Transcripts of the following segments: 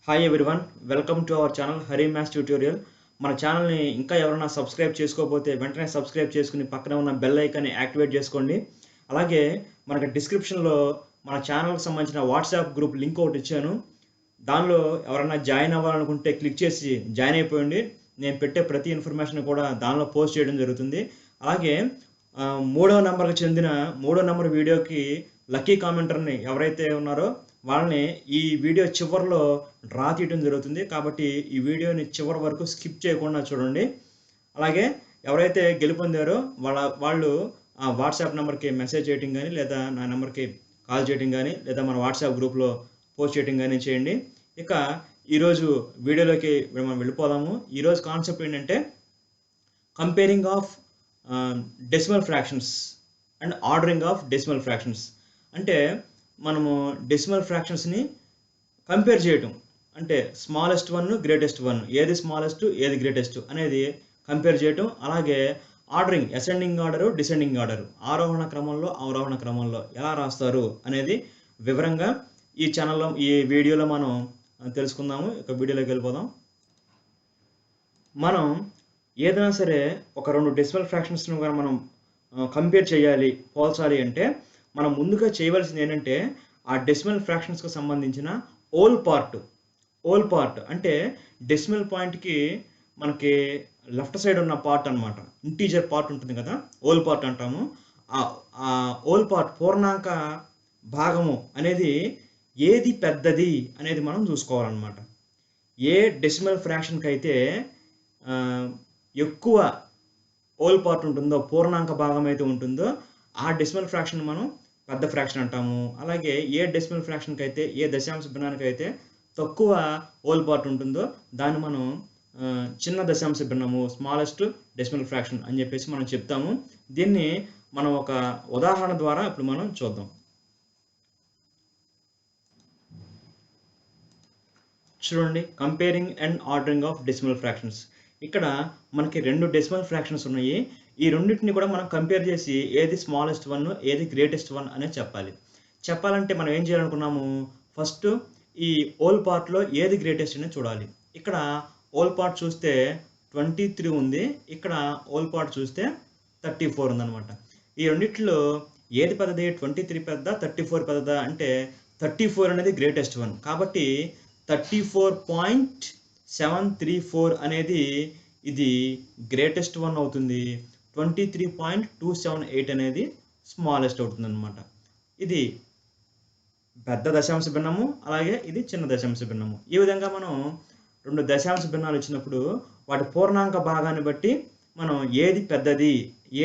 Hi everyone, welcome to our channel Hari maths tutorial. మన ఛానల్ని ఇంకా ఎవరైనా సబ్స్క్రైబ్ చేసుకోకపోతే వెంటనే సబ్స్క్రైబ్ చేసుకుని పక్కన ఉన్న బెల్ ఐకాన్ని యాక్టివేట్ చేసుకోండి. అలాగే మనకి డిస్క్రిప్షన్లో మన ఛానల్కి సంబంధించిన వాట్సాప్ గ్రూప్ లింక్ ఒకటి ఇచ్చాను. దానిలో ఎవరైనా జాయిన్ అవ్వాలనుకుంటే క్లిక్ చేసి జాయిన్ అయిపోయింది. నేను పెట్టే ప్రతి ఇన్ఫర్మేషన్ కూడా దానిలో పోస్ట్ చేయడం జరుగుతుంది. అలాగే మూడో నెంబర్కి చెందిన మూడో నెంబర్ వీడియోకి లక్కీ కామెంటర్ని ఎవరైతే ఉన్నారో వాళ్ళని ఈ వీడియో చివరిలో డ్రా తీయడం జరుగుతుంది. కాబట్టి ఈ వీడియోని చివరి వరకు స్కిప్ చేయకుండా చూడండి. అలాగే ఎవరైతే గెలుపొందారో వాళ్ళు ఆ వాట్సాప్ నెంబర్కి మెసేజ్ చేయడం కానీ, లేదా నా నెంబర్కి కాల్ చేయడం కానీ, లేదా మన వాట్సాప్ గ్రూప్లో పోస్ట్ చేయడం కానీ చేయండి. ఇక ఈరోజు వీడియోలోకి మనం వెళ్ళిపోదాము. ఈరోజు కాన్సెప్ట్ ఏంటంటే comparing of decimal fractions and ordering of decimal fractions. అంటే మనము డెసిమల్ ఫ్రాక్షన్స్ని కంపేర్ చేయటం, అంటే స్మాలెస్ట్ వన్ గ్రేటెస్ట్ వన్, ఏది స్మాలెస్ట్ ఏది గ్రేటెస్ట్ అనేది కంపేర్ చేయటం. అలాగే ordering, ascending order descending order, ఆరోహణ క్రమంలో అవరోహణ క్రమంలో ఎలా రాస్తారు అనేది వివరంగా ఈ ఛానల్లో ఈ వీడియోలో మనం తెలుసుకుందాము. ఇక వీడియోలోకి వెళ్ళిపోదాం. మనం ఏదైనా సరే ఒక రెండు డెసిమల్ ఫ్రాక్షన్స్ను కానీ మనం కంపేర్ చేయాలి, పోల్చాలి అంటే మనం ముందుగా చేయవలసింది ఏంటంటే ఆ డెసిమల్ ఫ్రాక్షన్స్కి సంబంధించిన ఓల్ పార్ట్ అంటే డెసిమల్ పాయింట్కి మనకి లెఫ్ట్ సైడ్ ఉన్న పార్ట్ అనమాట, ఇంటీజర్ పార్ట్ ఉంటుంది కదా, ఓల్ పార్ట్ అంటాము. ఆ ఓల్ పార్ట్ పూర్ణాంక భాగము అనేది ఏది పెద్దది అనేది మనం చూసుకోవాలన్నమాట. ఏ డెసిమల్ ఫ్రాక్షన్కి అయితే ఎక్కువ ఓల్ పార్ట్ ఉంటుందో, పూర్ణాంక భాగం అయితే ఉంటుందో ఆ డెసిమల్ ఫ్రాక్షన్ మనం పెద్ద ఫ్రాక్షన్ అంటాము. అలాగే ఏ డెసిమల్ ఫ్రాక్షన్కి అయితే, ఏ దశాంశ భిన్నానికి అయితే తక్కువ ఓల్ పార్ట్ ఉంటుందో దాన్ని మనం చిన్న దశాంశ భిన్నము, స్మాలెస్ట్ డెసిమల్ ఫ్రాక్షన్ అని చెప్పేసి మనం చెప్తాము. దీన్ని మనం ఒక ఉదాహరణ ద్వారా ఇప్పుడు మనం చూద్దాం. చూడండి, comparing and ordering of decimal fractions. ఇక్కడ మనకి రెండు డెసిమల్ ఫ్రాక్షన్స్ ఉన్నాయి. ఈ రెండింటిని కూడా మనం కంపేర్ చేసి ఏది స్మాలెస్ట్ వన్ ఏది గ్రేటెస్ట్ వన్ అనేది చెప్పాలంటే మనం ఏం చేయాలనుకున్నాము, ఫస్ట్ ఈ ఓల్ పార్ట్లో ఏది గ్రేటెస్ట్ అనేది చూడాలి. ఇక్కడ ఓల్ పార్ట్ చూస్తే 23 ఉంది, ఇక్కడ ఓల్ పార్ట్ చూస్తే 34 ఉందన్నమాట. ఈ రెండిట్లో ఏది పెద్దది, 23 పెద్ద 34 పెద్దదా అంటే 34 అనేది గ్రేటెస్ట్ వన్. కాబట్టి 34.734 అనేది ఇది గ్రేటెస్ట్ వన్ అవుతుంది. 23.278 అనేది స్మాలెస్ట్ అవుతుంది అనమాట. ఇది పెద్ద దశాంశ భిన్నము, అలాగే ఇది చిన్న దశాంశ భిన్నము. ఈ విధంగా మనం రెండు దశాంశ భిన్నాలు ఇచ్చినప్పుడు వాటి పూర్ణాంక భాగాన్ని బట్టి మనం ఏది పెద్దది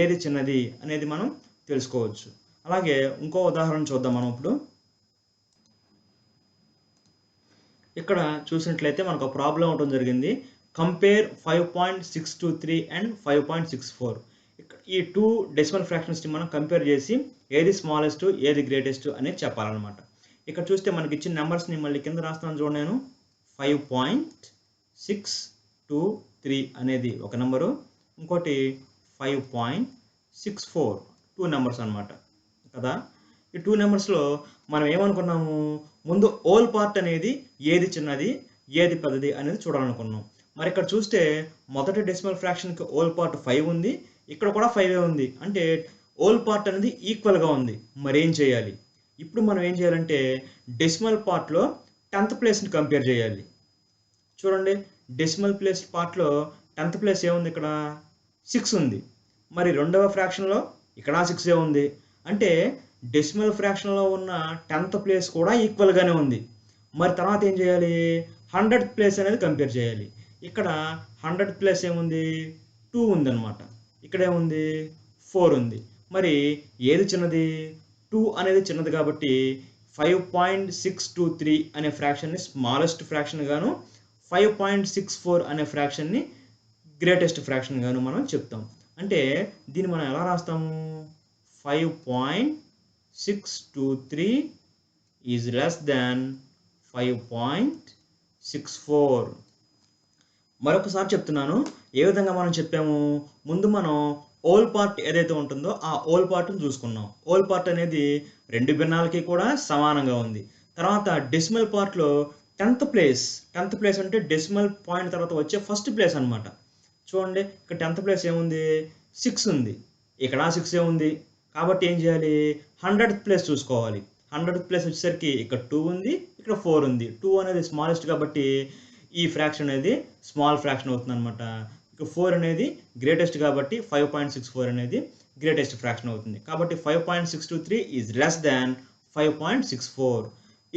ఏది చిన్నది అనేది మనం తెలుసుకోవచ్చు. అలాగే ఇంకో ఉదాహరణ చూద్దాం మనం ఇప్పుడు. ఇక్కడ చూసినట్లయితే మనకు ఒక ప్రాబ్లం అవడం జరిగింది. Compare 5.623 and 5.64. ఈ టూ డెసిమల్ ఫ్రాక్షన్స్ని మనం కంపేర్ చేసి ఏది స్మాలెస్ట్ ఏది గ్రేటెస్ట్ అనేది చెప్పాలన్నమాట. ఇక్కడ చూస్తే మనకి ఇచ్చిన నెంబర్స్ని మళ్ళీ కింద రాస్తాను చూడండి. నేను 5.623 అనేది ఒక నెంబరు, ఇంకోటి 5.64 టూ నెంబర్స్ అనమాట కదా. ఈ టూ నెంబర్స్లో మనం ఏమనుకున్నాము, ముందు ఓల్ పార్ట్ అనేది ఏది చిన్నది ఏది పెద్దది అనేది చూడాలనుకున్నాం. మరి ఇక్కడ చూస్తే మొదటి డెసిమల్ ఫ్రాక్షన్కి ఓల్ పార్ట్ 5 ఉంది, ఇక్కడ కూడా 5 ఉంది. అంటే ఓల్ పార్ట్ అనేది ఈక్వల్గా ఉంది. మరి ఏం చేయాలి? ఇప్పుడు మనం ఏం చేయాలంటే డెసిమల్ పార్ట్లో 10th ప్లేస్ని కంపేర్ చేయాలి. చూడండి, డెసిమల్ ప్లేస్ పార్ట్లో 10th ప్లేస్ ఏముంది, ఇక్కడ 6 ఉంది. మరి రెండవ ఫ్రాక్షన్లో ఇక్కడ 6 ఉంది. అంటే డెసిమల్ ఫ్రాక్షన్లో ఉన్న 10th ప్లేస్ కూడా ఈక్వల్గానే ఉంది. మరి తర్వాత ఏం చేయాలి, 100th ప్లేస్ అనేది కంపేర్ చేయాలి. ఇక్కడ 100th ప్లేస్ ఏముంది, 2 ఉందన్నమాట. ఇక్కడ ఏముంది, 4 ఉంది. మరి ఏది చిన్నది, 2 అనేది చిన్నది. కాబట్టి 5.623 అనే ఫ్రాక్షన్ని స్మాలెస్ట్ ఫ్రాక్షన్ గాను, 5.64 అనే ఫ్రాక్షన్ని గ్రేటెస్ట్ ఫ్రాక్షన్ గాను మనం చెప్తాం. అంటే దీన్ని మనం ఎలా రాస్తాము, 5.623 ఈజ్ లెస్ దాన్ 5.64. మరొకసారి చెప్తున్నాను, ఏ విధంగా మనం చెప్పాము. ముందు మనం ఓల్ పార్ట్ ఏదైతే ఉంటుందో ఆ ఓల్ పార్ట్ని చూసుకున్నాం. ఓల్ పార్ట్ అనేది రెండు భిన్నాలకి కూడా సమానంగా ఉంది. తర్వాత డెసిమల్ పార్ట్లో 10th ప్లేస్ అంటే డెసిమల్ పాయింట్ తర్వాత వచ్చే ఫస్ట్ ప్లేస్ అనమాట. చూడండి ఇక్కడ 10th ప్లేస్ ఏముంది, 6 ఉంది, ఇక్కడ 6 ఉంది. కాబట్టి ఏం చేయాలి, 100th ప్లేస్ చూసుకోవాలి. 100th ప్లేస్ వచ్చేసరికి ఇక్కడ 2 ఉంది, ఇక్కడ 4 ఉంది. 2 అనేది స్మాలెస్ట్ కాబట్టి ఈ ఫ్రాక్షన్ అనేది స్మాల్ ఫ్రాక్షన్ అవుతుంది అనమాట. ఇక 4 అనేది గ్రేటెస్ట్ కాబట్టి 5.64 అనేది గ్రేటెస్ట్ ఫ్రాక్షన్ అవుతుంది. కాబట్టి 5.623 ఈజ్ లెస్ దాన్ 5.64.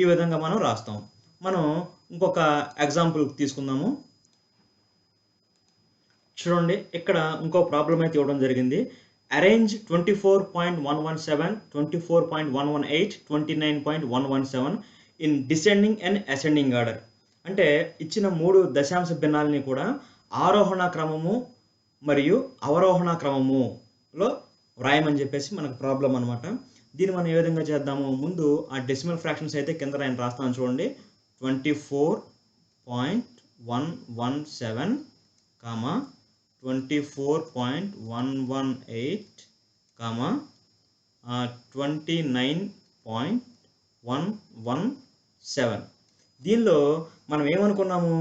ఈ విధంగా మనం రాస్తాం. మనం ఇంకొక ఎగ్జాంపుల్ తీసుకుందాము. చూడండి ఇక్కడ ఇంకో ప్రాబ్లం అయితే ఇవ్వడం జరిగింది. Arrange 24.117, 24.118, 29.117 in descending and ascending order. అంటే ఇచ్చిన 3 దశాంశ భిన్నాలని కూడా ఆరోహణ క్రమము మరియు అవరోహణ క్రమములో వ్రాయమని చెప్పేసి మనకు ప్రాబ్లం అనమాట. దీన్ని మనం ఏ విధంగా చేద్దాము, ముందు ఆ డెసిమల్ ఫ్రాక్షన్స్ అయితే కింద నేను రాస్తాను చూడండి. 24.117, 24.118, 29.117. దీనిలో మనం ఏమనుకున్నాము,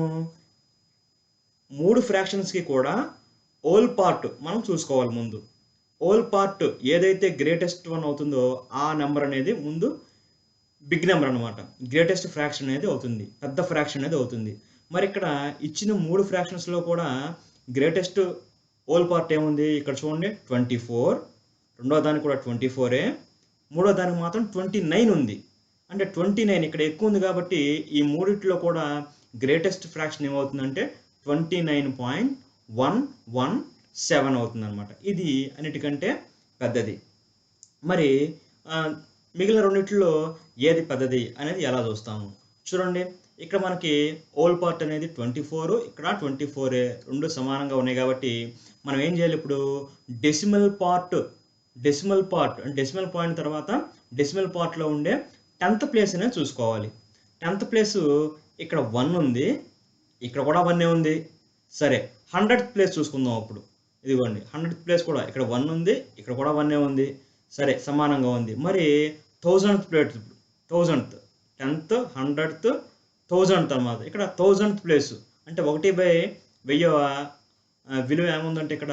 3 ఫ్రాక్షన్స్కి కూడా ఓల్ పార్ట్ మనం చూసుకోవాలి. ముందు ఓల్ పార్ట్ ఏదైతే గ్రేటెస్ట్ వన్ అవుతుందో ఆ నెంబర్ అనేది ముందు బిగ్ నెంబర్ అనమాట. గ్రేటెస్ట్ ఫ్రాక్షన్ అనేది అవుతుంది, పెద్ద ఫ్రాక్షన్ అనేది అవుతుంది. మరి ఇక్కడ ఇచ్చిన 3 ఫ్రాక్షన్స్లో కూడా గ్రేటెస్ట్ ఓల్ పార్ట్ ఏముంది, ఇక్కడ చూడండి 24, రెండో దానికి కూడా 24, మూడో దానికి మాత్రం 29 ఉంది. అంటే 29 ఇక్కడ ఎక్కువ ఉంది కాబట్టి ఈ మూడిట్లో కూడా గ్రేటెస్ట్ ఫ్రాక్షన్ ఏమవుతుందంటే 29.117 అవుతుంది అనమాట. ఇది అన్నిటికంటే పెద్దది. మరి మిగిలిన రెండిట్లో ఏది పెద్దది అనేది ఎలా చూస్తాము చూడండి. ఇక్కడ మనకి ఓల్ పార్ట్ అనేది 24, ఇక్కడ 24 రెండు సమానంగా ఉన్నాయి కాబట్టి మనం ఏం చేయాలి, ఇప్పుడు డెసిమల్ పాయింట్ తర్వాత డెసిమల్ పార్ట్లో ఉండే 10th ప్లేస్ అనేది చూసుకోవాలి. 10th ప్లేస్ ఇక్కడ 1 ఉంది, ఇక్కడ కూడా 1 ఉంది. సరే 100th ప్లేస్ చూసుకుందాం. అప్పుడు ఇదిగోండి 100th ప్లేస్ కూడా ఇక్కడ 1 ఉంది, ఇక్కడ కూడా 1 ఉంది. సరే సమానంగా ఉంది. మరి 1000th place, 1000th, 10th, 100th, 1000th అన్నమాట. ఇక్కడ 1000th ప్లేస్ అంటే 1/1000 విలువ ఏముందంటే ఇక్కడ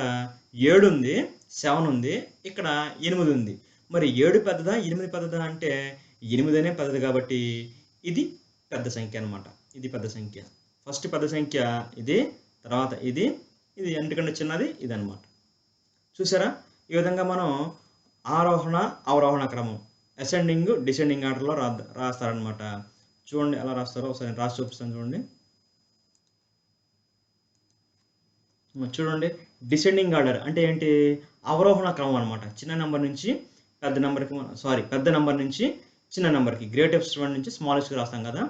7 ఉంది, 7 ఉంది, ఇక్కడ 8 ఉంది. మరి 7 పెద్దదా 8 పెద్దదా అంటే 8 పెద్దది కాబట్టి ఇది పెద్ద సంఖ్య అనమాట. ఇది పెద్ద సంఖ్య. ఫస్ట్ పెద్ద సంఖ్య ఇది, తర్వాత ఇది ఎందుకంటే చిన్నది ఇది అనమాట. చూసారా, ఈ విధంగా మనం ఆరోహణ అవరోహణ క్రమం అసెండింగ్ డిసెండింగ్ ఆర్డర్లో రాస్తారనమాట. చూడండి ఎలా రాస్తారో ఒకసారి రాసి చూపిస్తాను చూడండి. చూడండి డిసెండింగ్ ఆర్డర్ అంటే ఏంటి, అవరోహణ క్రమం అనమాట. చిన్న నెంబర్ నుంచి పెద్ద నెంబర్కి, పెద్ద నెంబర్ నుంచి చిన్న నెంబర్కి, గ్రేటెస్ట్ వన్ నుంచి స్మాలెస్ట్కి రాస్తాం కదా.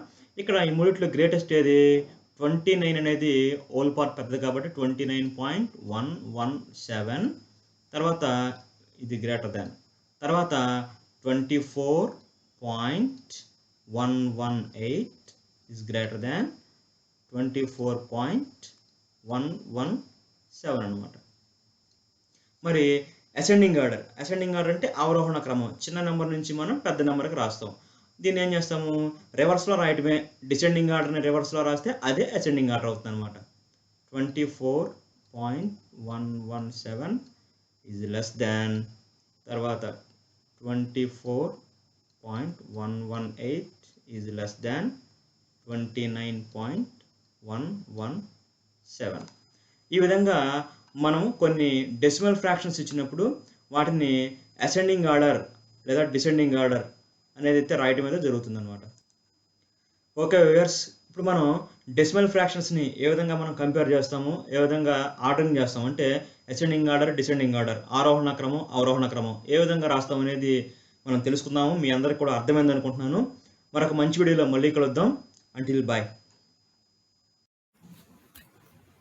ఇక్కడ ఈ మూడిట్లో గ్రేటెస్ట్ ఏది, 29 అనేది ఓల్ పార్ట్ పెద్దది కాబట్టి 29.117. తర్వాత ఇది గ్రేటర్ దాన్, తర్వాత 24.118 is greater than 24.117 అనమాట. మరి అసెండింగ్ ఆర్డర్ అంటే అవరోహణ క్రమం. చిన్న నెంబర్ నుంచి మనం పెద్ద నెంబర్కి రాస్తాం. దీన్ని ఏం చేస్తాము, రివర్స్లో రాయటమే. డిసెండింగ్ ఆర్డర్ని రివర్స్లో రాస్తే అదే అసెండింగ్ ఆర్డర్ అవుతుంది అనమాట. 24.117 is less than, తర్వాత 24.118 is less than 29.117. ఈ విధంగా మనం కొన్ని డెసిమల్ ఫ్రాక్షన్స్ ఇచ్చినప్పుడు వాటిని అసెండింగ్ ఆర్డర్ లేదా డిసెండింగ్ ఆర్డర్ అనేది అయితే రాయటం అయితే జరుగుతుందన్నమాట. ఓకే వ్యూయర్స్, ఇప్పుడు మనం డెసిమల్ ఫ్రాక్షన్స్ని ఏ విధంగా మనం కంపేర్ చేస్తాము, ఏ విధంగా ఆర్డరింగ్ చేస్తాము అంటే అసెండింగ్ ఆర్డర్, డిసెండింగ్ ఆర్డర్, ఆరోహణ క్రమం, అవరోహణ క్రమం ఏ విధంగా రాస్తాం అనేది మనం తెలుసుకుందాము. మీ అందరికి కూడా అర్థమైంది అనుకుంటున్నాను. మరొక మంచి వీడియోలో మళ్ళీ కలుద్దాం. Until bye.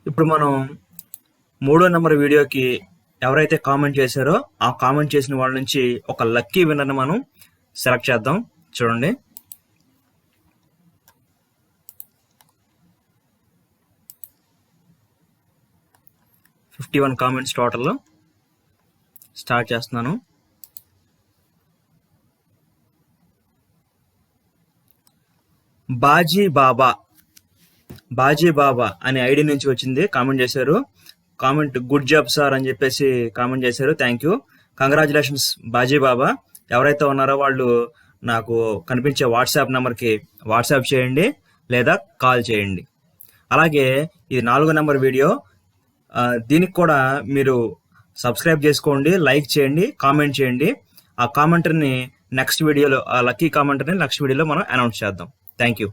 ఇప్పుడు మనం 3వ నెంబర్ వీడియోకి ఎవరైతే కామెంట్ చేశారో ఆ కామెంట్ చేసిన వాళ్ళ నుంచి ఒక లక్కీ విన్నర్ని మనం సెలెక్ట్ చేద్దాం. చూడండి, $51 కామెంట్స్ టోటల్. స్టార్ట్ చేస్తున్నాను. బాజీ బాబా బాజీ బాబా అనే ఐడి నుంచి వచ్చింది, కామెంట్ చేశారు. కామెంట్ గుడ్ జాబ్ సార్ అని చెప్పేసి కామెంట్ చేశారు. థ్యాంక్ యూ, కంగ్రాచులేషన్స్ బాజీ బాబా. ఎవరైతే ఉన్నారో వాళ్ళు నాకు కనిపించే వాట్సాప్ నెంబర్కి వాట్సాప్ చేయండి లేదా కాల్ చేయండి. అలాగే ఇది 4వ నెంబర్ వీడియో, దీనికి కూడా మీరు సబ్స్క్రైబ్ చేసుకోండి, లైక్ చేయండి, కామెంట్ చేయండి. ఆ కామెంటర్ని నెక్స్ట్ వీడియోలో, ఆ లక్కీ కామెంటర్ని నెక్స్ట్ వీడియోలో మనం అనౌన్స్ చేద్దాం. Thank you.